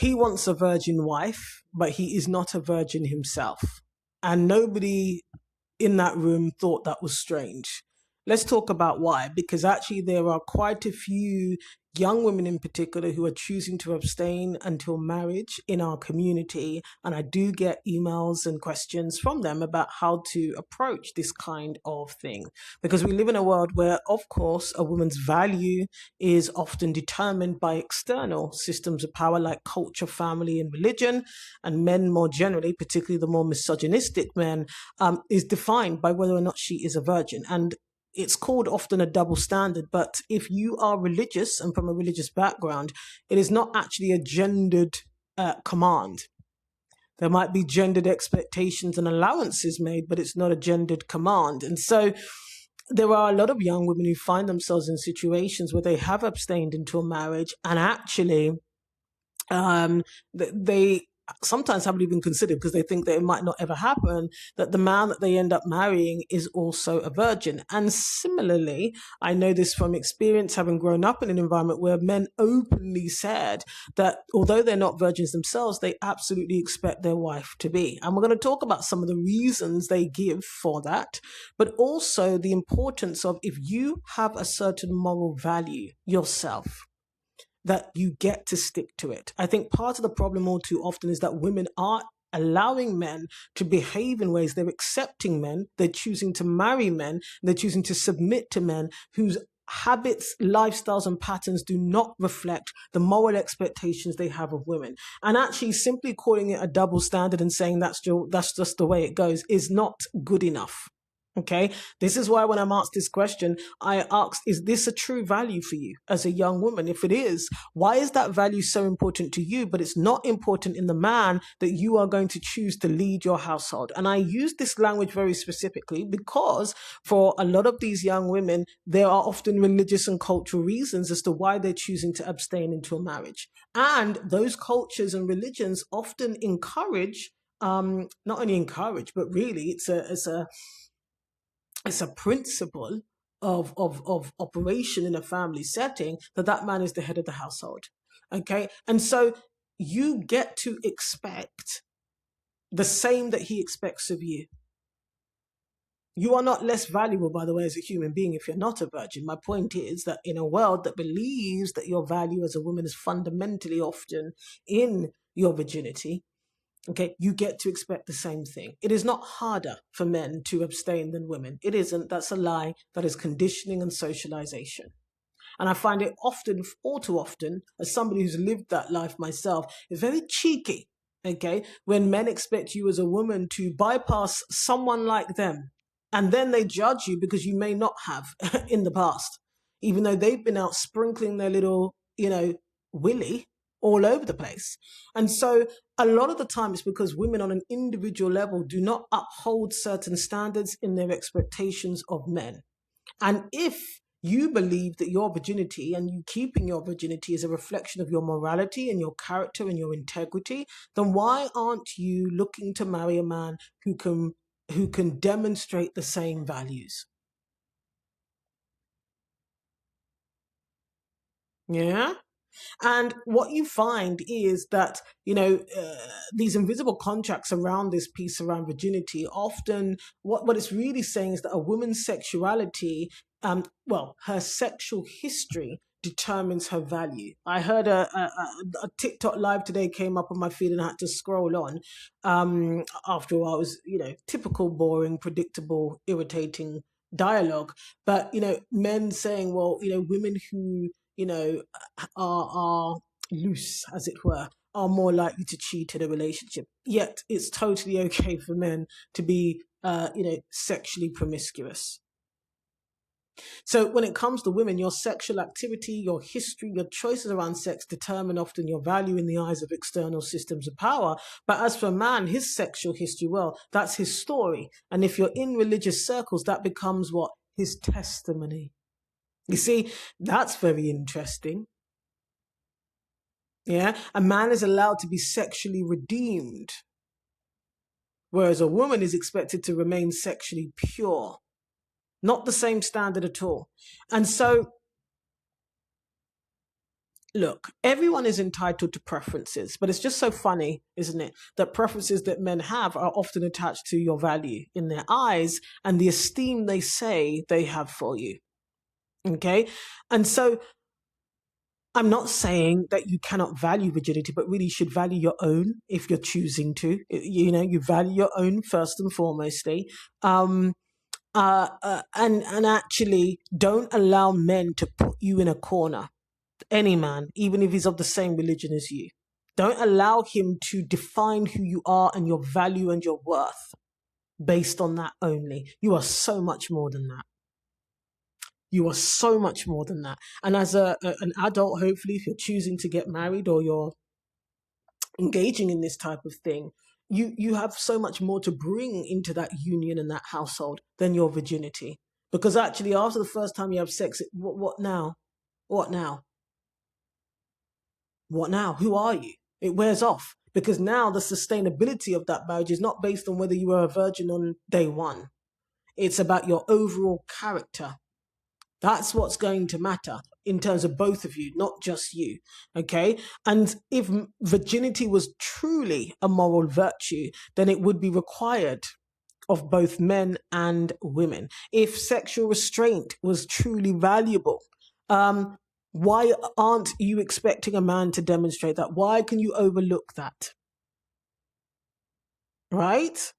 he wants a virgin wife, but he is not a virgin himself. And nobody in that room thought that was strange. Let's talk about why, because actually there are quite a few young women in particular who are choosing to abstain until marriage in our community. And I do get emails and questions from them about how to approach this kind of thing. Because we live in a world where, of course, a woman's value is often determined by external systems of power like culture, family, and religion. And men more generally, particularly the more misogynistic men, is defined by whether or not she is a virgin. And it's called often a double standard, but if you are religious and from a religious background, it is not actually a gendered command. There might be gendered expectations and allowances made, but it's not a gendered command. And so there are a lot of young women who find themselves in situations where they have abstained until marriage, and actually they sometimes haven't even considered, because they think that it might not ever happen, that the man that they end up marrying is also a virgin. And similarly, I know this from experience, having grown up in an environment where men openly said that although they're not virgins themselves, they absolutely expect their wife to be. And we're going to talk about some of the reasons they give for that, but also the importance of, if you have a certain moral value yourself, that you get to stick to it. I think part of the problem all too often is that women are allowing men to behave in ways, they're accepting men, they're choosing to marry men, they're choosing to submit to men whose habits, lifestyles, and patterns do not reflect the moral expectations they have of women. And actually simply calling it a double standard and saying that's just the way it goes is not good enough. Okay, this is why when I'm asked this question, I asked, is this a true value for you as a young woman? If it is, why is that value so important to you, but it's not important in the man that you are going to choose to lead your household? And I use this language very specifically because for a lot of these young women, there are often religious and cultural reasons as to why they're choosing to abstain until marriage. And those cultures and religions often encourage, not only encourage, but really it's a principle of operation in a family setting that man is the head of the household. Okay. And so you get to expect the same that he expects of you. You are not less valuable, by the way, as a human being if you're not a virgin. My point is that in a world that believes that your value as a woman is fundamentally often in your virginity, okay, you get to expect the same thing. It is not harder for men to abstain than women. It isn't. That's a lie. That is conditioning and socialization. And I find it often, all too often, as somebody who's lived that life myself, it's very cheeky, okay, when men expect you as a woman to bypass someone like them. And then they judge you because you may not have in the past, even though they've been out sprinkling their little, willy all over the place. And so a lot of the time it's because women on an individual level do not uphold certain standards in their expectations of men. And if you believe that your virginity and you keeping your virginity is a reflection of your morality and your character and your integrity, then why aren't you looking to marry a man who can demonstrate the same values? Yeah. And what you find is that, these invisible contracts around this piece around virginity, often what it's really saying is that a woman's sexuality, her sexual history determines her value. I heard a TikTok live today came up on my feed and I had to scroll on. After a while, it was, typical, boring, predictable, irritating dialogue. But, men saying, well, women who are loose, as it were, are more likely to cheat in a relationship. Yet it's totally okay for men to be, sexually promiscuous. So when it comes to women, your sexual activity, your history, your choices around sex determine often your value in the eyes of external systems of power. But as for a man, his sexual history, well, that's his story. And if you're in religious circles, that becomes what? His testimony. You see, that's very interesting. Yeah, a man is allowed to be sexually redeemed, whereas a woman is expected to remain sexually pure. Not the same standard at all. And so look, everyone is entitled to preferences, but it's just so funny, isn't it, that preferences that men have are often attached to your value in their eyes and the esteem they say they have for you. Okay? And so I'm not saying that you cannot value virginity, but really you should value your own if you're choosing to. You know, you value your own first and foremostly. And actually don't allow men to put you in a corner. Any man, even if he's of the same religion as you. Don't allow him to define who you are and your value and your worth based on that only. You are so much more than that. You are so much more than that. And as an adult, hopefully, if you're choosing to get married or you're engaging in this type of thing, you have so much more to bring into that union and that household than your virginity. Because actually, after the first time you have sex, what now? What now? What now? Who are you? It wears off. Because now the sustainability of that marriage is not based on whether you were a virgin on day one. It's about your overall character. That's what's going to matter in terms of both of you, not just you. Okay? And if virginity was truly a moral virtue, then it would be required of both men and women. If sexual restraint was truly valuable, why aren't you expecting a man to demonstrate that? Why can you overlook that? Right?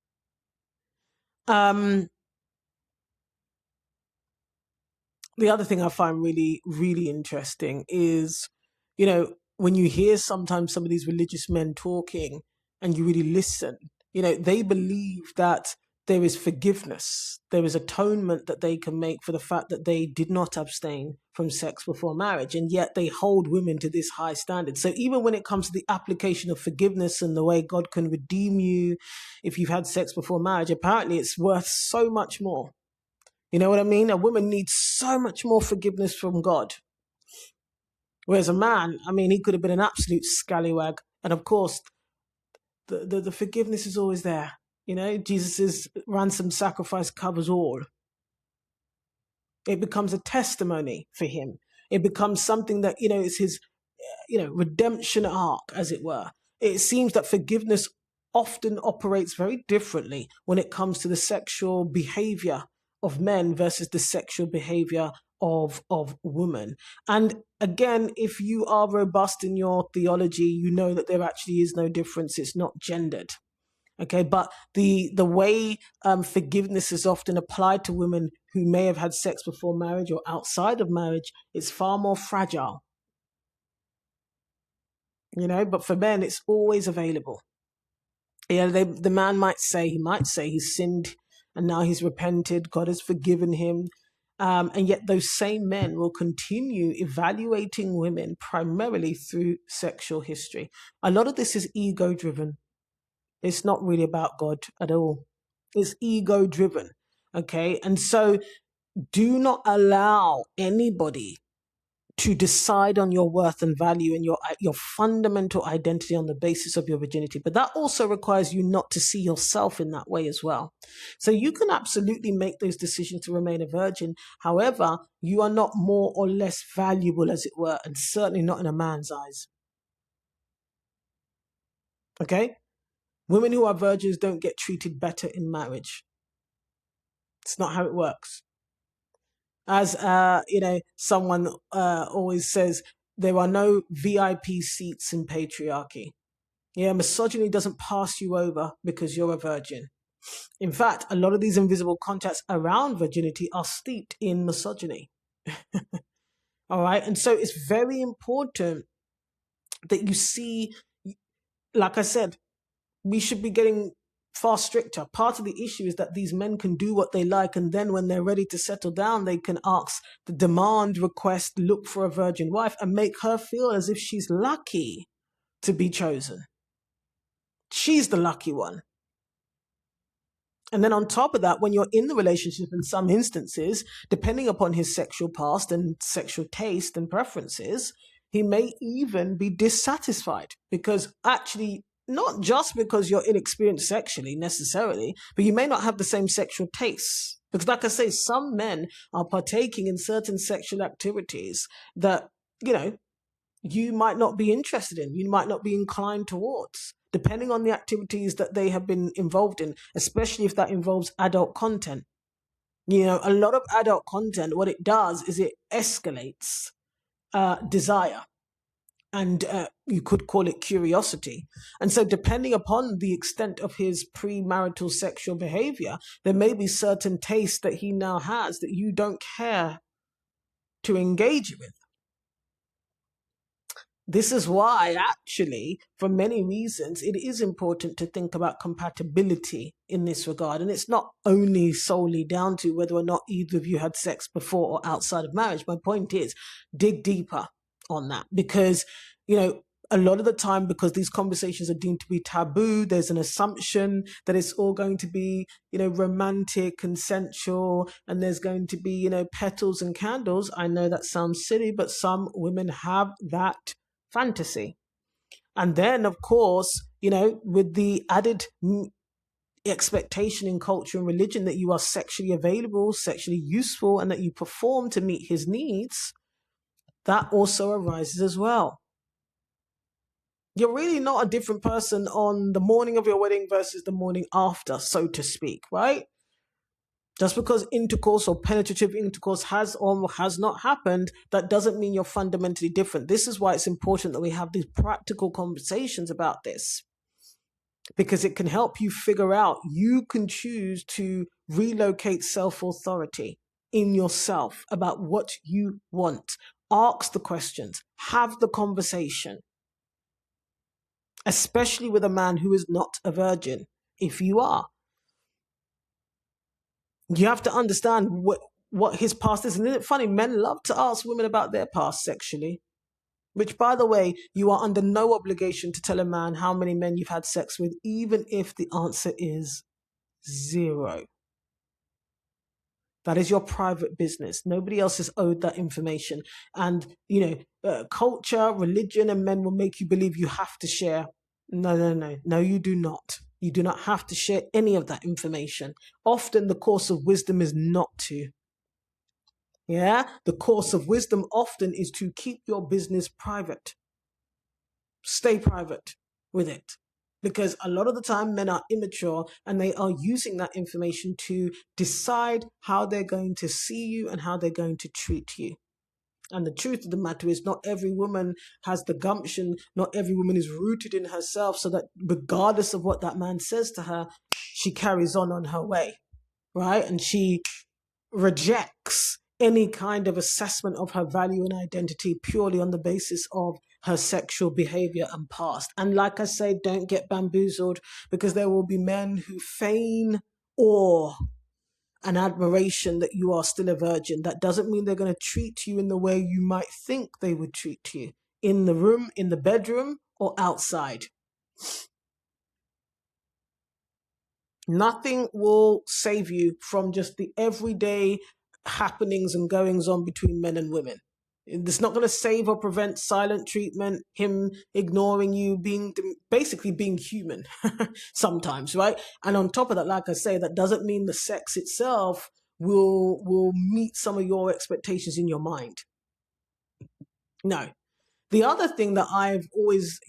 The other thing I find really, really interesting is, you know, when you hear sometimes some of these religious men talking and you really listen, you know, they believe that there is forgiveness, there is atonement that they can make for the fact that they did not abstain from sex before marriage, and yet they hold women to this high standard. So even when it comes to the application of forgiveness and the way God can redeem you if you've had sex before marriage, apparently it's worth so much more. You know what I mean? A woman needs so much more forgiveness from God. Whereas a man, I mean, he could have been an absolute scallywag. And of course, the forgiveness is always there. You know, Jesus' ransom sacrifice covers all. It becomes a testimony for him. It becomes something that, you know, is his, you know, redemption arc, as it were. It seems that forgiveness often operates very differently when it comes to the sexual behavior of men versus the sexual behavior of women. And again, if you are robust in your theology, you know that there actually is no difference. It's not gendered. Okay, but the way forgiveness is often applied to women who may have had sex before marriage or outside of marriage, it's far more fragile. You know, but for men, it's always available. Yeah, the man might say he's sinned and now he's repented, God has forgiven him. And yet those same men will continue evaluating women primarily through sexual history. A lot of this is ego driven. It's not really about God at all. It's ego driven. Okay. And so do not allow anybody to decide on your worth and value and your fundamental identity on the basis of your virginity. But that also requires you not to see yourself in that way as well. So you can absolutely make those decisions to remain a virgin. However, you are not more or less valuable, as it were, and certainly not in a man's eyes. Okay? Women who are virgins don't get treated better in marriage. It's not how it works. As you know, someone always says, there are no VIP seats in patriarchy. Yeah, misogyny doesn't pass you over because you're a virgin. In fact, a lot of these invisible contacts around virginity are steeped in misogyny. All right, and so it's very important that you see, like I said, we should be getting far stricter. Part of the issue is that these men can do what they like, and then when they're ready to settle down, they can ask the demand, request, look for a virgin wife, and make her feel as if she's lucky to be chosen. She's the lucky one. And then on top of that, when you're in the relationship, in some instances, depending upon his sexual past and sexual taste and preferences, he may even be dissatisfied because actually, not just because you're inexperienced sexually necessarily, but you may not have the same sexual tastes. Because like I say, some men are partaking in certain sexual activities that, you know, you might not be interested in, you might not be inclined towards, depending on the activities that they have been involved in, especially if that involves adult content. A lot of adult content, what it does is it escalates desire, and you could call it curiosity. And so depending upon the extent of his premarital sexual behavior, there may be certain tastes that he now has that you don't care to engage with. This is why, actually, for many reasons, it is important to think about compatibility in this regard. And it's not only solely down to whether or not either of you had sex before or outside of marriage. My point is, dig deeper on that, because, a lot of the time, because these conversations are deemed to be taboo, there's an assumption that it's all going to be, romantic, consensual, and there's going to be, petals and candles. I know that sounds silly, but some women have that fantasy. And then, of course, with the added expectation in culture and religion that you are sexually available, sexually useful, and that you perform to meet his needs, that also arises as well. You're really not a different person on the morning of your wedding versus the morning after, so to speak, right? Just because intercourse or penetrative intercourse has or has not happened, that doesn't mean you're fundamentally different. This is why it's important that we have these practical conversations about this, because it can help you figure out, you can choose to relocate self-authority in yourself about what you want. Ask the questions, have the conversation, especially with a man who is not a virgin. If you are, you have to understand what his past is. And isn't it funny? Men love to ask women about their past sexually, which, by the way, you are under no obligation to tell a man how many men you've had sex with, even if the answer is 0. That is your private business. Nobody else is owed that information. And, culture, religion, and men will make you believe you have to share. No, you do not. You do not have to share any of that information. Often the course of wisdom is not to. Yeah? The course of wisdom often is to keep your business private. Stay private with it. Because a lot of the time men are immature and they are using that information to decide how they're going to see you and how they're going to treat you. And the truth of the matter is, not every woman has the gumption, not every woman is rooted in herself, so that regardless of what that man says to her, she carries on her way, right? And she rejects any kind of assessment of her value and identity purely on the basis of her sexual behavior and past. And like I say, don't get bamboozled, because there will be men who feign awe and admiration that you are still a virgin. That doesn't mean they're going to treat you in the way you might think they would treat you, in the room, in the bedroom, or outside. Nothing will save you from just the everyday happenings and goings on between men and women. It's not going to save or prevent silent treatment, him ignoring you, basically being human sometimes, right? And on top of that, like I say, that doesn't mean the sex itself will meet some of your expectations in your mind. No. The other thing that I've always,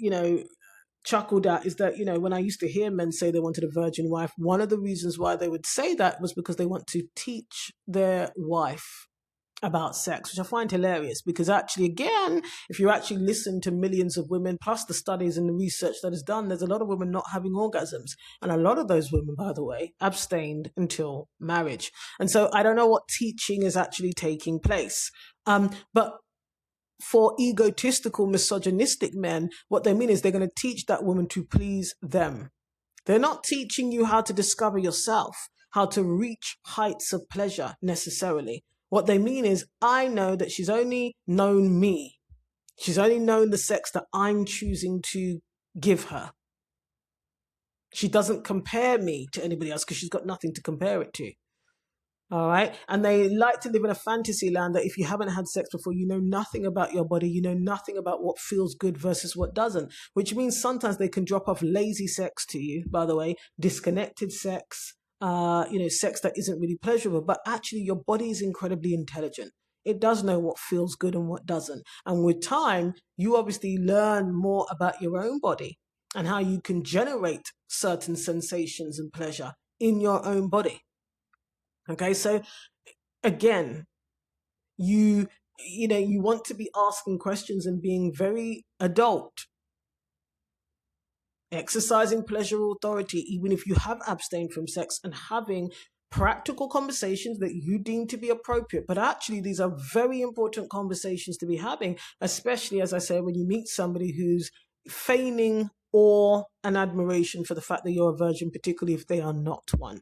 chuckled at is that, when I used to hear men say they wanted a virgin wife, one of the reasons why they would say that was because they want to teach their wife about sex, which I find hilarious, because actually, again, if you actually listen to millions of women, plus the studies and the research that is done, there's a lot of women not having orgasms. And a lot of those women, by the way, abstained until marriage. And so I don't know what teaching is actually taking place. But for egotistical, misogynistic men, what they mean is they're going to teach that woman to please them. They're not teaching you how to discover yourself, how to reach heights of pleasure necessarily. What they mean is, I know that she's only known me. She's only known the sex that I'm choosing to give her. She doesn't compare me to anybody else because she's got nothing to compare it to. All right. And they like to live in a fantasy land that if you haven't had sex before, you know nothing about your body. You know nothing about what feels good versus what doesn't, which means sometimes they can drop off lazy sex to you, by the way, disconnected sex, sex that isn't really pleasurable. But actually, your body is incredibly intelligent. It does know what feels good and what doesn't. And with time, you obviously learn more about your own body and how you can generate certain sensations and pleasure in your own body. Okay, so again, you want to be asking questions and being very adult, exercising pleasure or authority, even if you have abstained from sex, and having practical conversations that you deem to be appropriate. But actually, these are very important conversations to be having, especially, as I say, when you meet somebody who's feigning awe and admiration for the fact that you're a virgin, particularly if they are not one.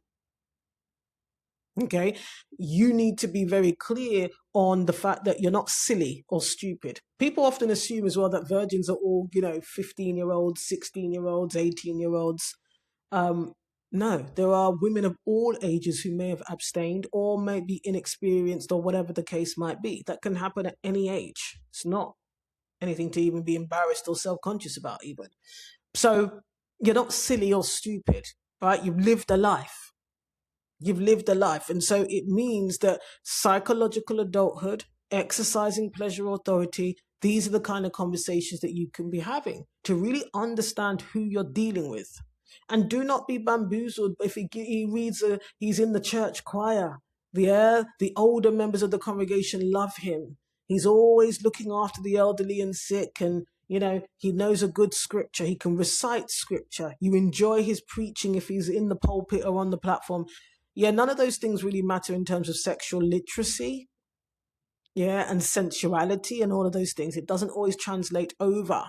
Okay, you need to be very clear on the fact that you're not silly or stupid. People often assume as well that virgins are all, 15-year-olds, 16-year-olds, 18-year-olds. No, there are women of all ages who may have abstained or may be inexperienced or whatever the case might be. That can happen at any age. It's not anything to even be embarrassed or self-conscious about even. So you're not silly or stupid, right? You've lived a life. You've lived a life. And so it means that psychological adulthood, exercising pleasure authority, these are the kind of conversations that you can be having to really understand who you're dealing with. And do not be bamboozled if he reads, he's in the church choir. The older members of the congregation love him. He's always looking after the elderly and sick, and he knows a good scripture. He can recite scripture. You enjoy his preaching if he's in the pulpit or on the platform. Yeah, none of those things really matter in terms of sexual literacy, and sensuality and all of those things. It doesn't always translate over.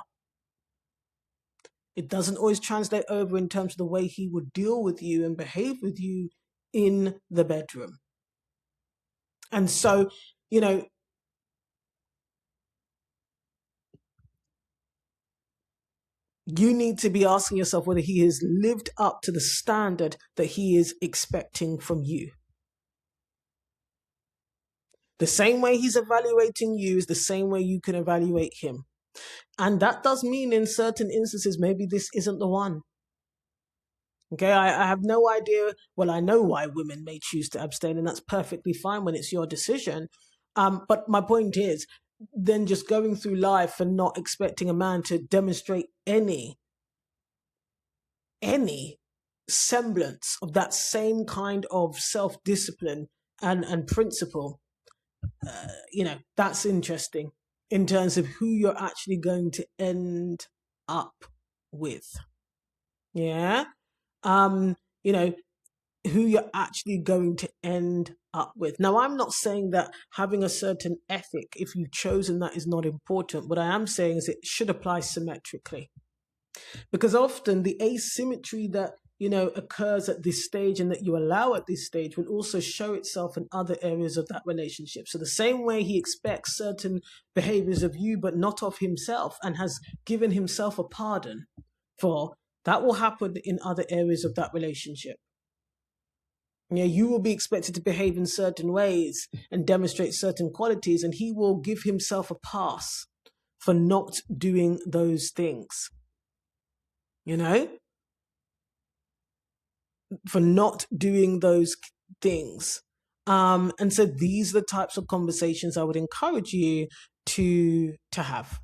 It doesn't always translate over in terms of the way he would deal with you and behave with you in the bedroom. And so, you need to be asking yourself whether he has lived up to the standard that he is expecting from you. The same way he's evaluating you is the same way you can evaluate him. And that does mean in certain instances, maybe this isn't the one. Okay, I have no idea. Well, I know why women may choose to abstain, and that's perfectly fine when it's your decision. But my point is, then just going through life and not expecting a man to demonstrate any semblance of that same kind of self-discipline and principle, that's interesting in terms of who you're actually going to end up with. Yeah. Who you're actually going to end up with. Now, I'm not saying that having a certain ethic, if you've chosen that, is not important. What I am saying is it should apply symmetrically. Because often the asymmetry that occurs at this stage and that you allow at this stage will also show itself in other areas of that relationship. So the same way he expects certain behaviors of you but not of himself, and has given himself a pardon for, that will happen in other areas of that relationship. You will be expected to behave in certain ways and demonstrate certain qualities, and he will give himself a pass for not doing those things. For not doing those things. And so these are the types of conversations I would encourage you to have.